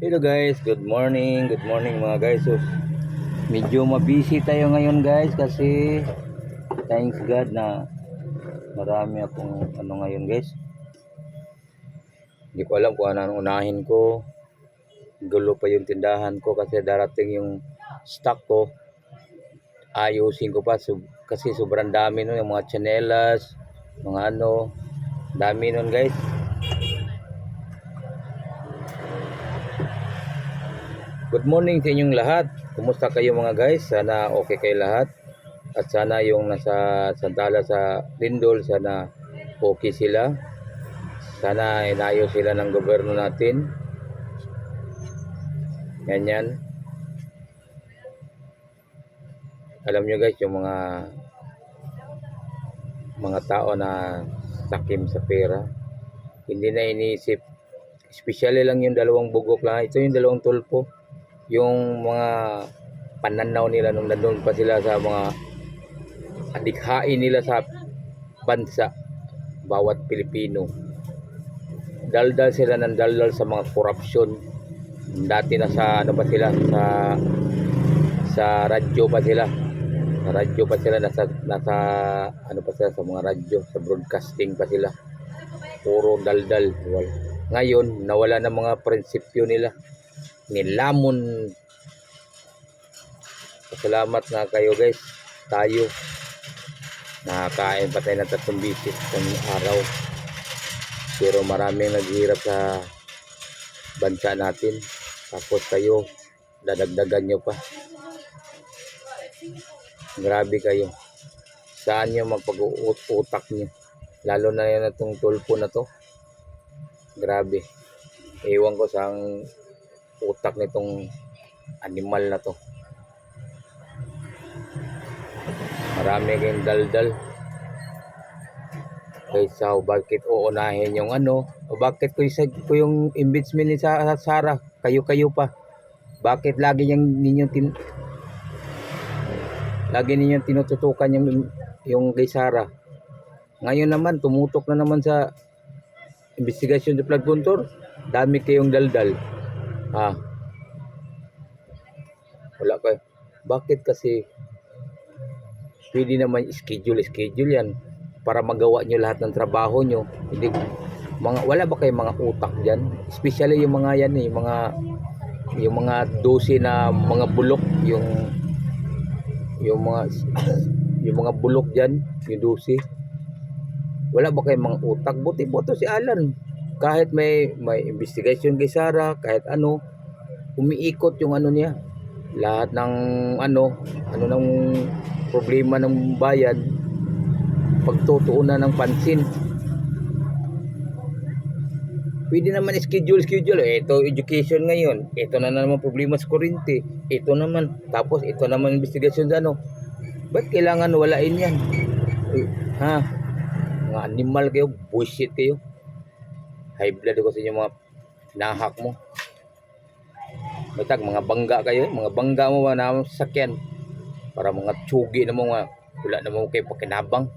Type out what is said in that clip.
Hello guys, good morning. Good morning mga guys. So, medyo mabisi tayo ngayon guys kasi thanks God na marami akong ano ngayon guys. Hindi ko alam kung anong unahin ko. Gulo pa yung tindahan ko kasi darating yung stock ko. Ayusin ko pa kasi sobrang dami nun yung mga chanelas, mga ano, dami nun guys. Good morning sa inyong lahat. Kumusta kayo mga guys? Sana okay kayo lahat. At sana yung nasa Santala sa Lindol, sana okay sila. Sana inayos sila ng gobyerno natin. Ganyan. Alam nyo guys, yung mga tao na sakim sa pera, hindi na iniisip. Especially lang yung dalawang bugok lang. Ito yung dalawang tulpo. Yung mga pananaw nila nung nandun pa sila sa mga adikhain nila sa bansa, bawat Pilipino. Daldal sila ng daldal sa mga korupsyon. Dati na sa ano pa sila, sa radyo pa sila. Sa radyo pa sila, nasa ano pa sila, sa mga radyo, sa broadcasting pa sila. Puro daldal. Ngayon nawala na mga prinsipyo nila. Nilamon. Salamat nga kayo guys. Tayo nakakain pa tayo ng 3 bisis ng araw. Pero maraming naghihirap sa bansa natin. Tapos kayo, dadagdagan nyo pa. Grabe kayo. Saan nyo magpag-utak nyo? Lalo na yan itong tulpo na to. Grabe. Ewan ko sa utak nitong animal na to. Marami kayong daldal. Kaysa bakit uunahin yung ano, o bakit ko yung impeachment ni Sara, kayo pa. Bakit lagi ninyong tinututukan yung kay Sara? Ngayon naman tumutok na naman sa investigasyon sa flood control. Dami kayong daldal. Wala kayo. Bakit? Kasi pwede naman schedule yan para magawa nyo lahat ng trabaho nyo. Hindi wala ba kayong mga utak diyan? Especially yung mga yan yung mga 12 na mga bulok, yung mga bulok diyan, yung 12. Wala ba kayong mga utak? Buti boto si Alan. Kahit may investigation kay Sara, kahit ano, umiikot yung ano niya. Lahat ng ano ng problema ng bayan, pagtutuunan ng pansin. Pwede naman schedule. Ito education ngayon. Ito na naman problema sa kuryente. Ito naman. Tapos ito naman investigasyon sa ano. Ba't kailangan walain yan? Ha? Mga animal kayo. Bullshit kayo. High blood ko sa inyo mga pinahak mo. Matag, mga bangga kayo. Mga bangga mo na sasakyan. Para mga tsugi na mga wala naman kayo pakinabang.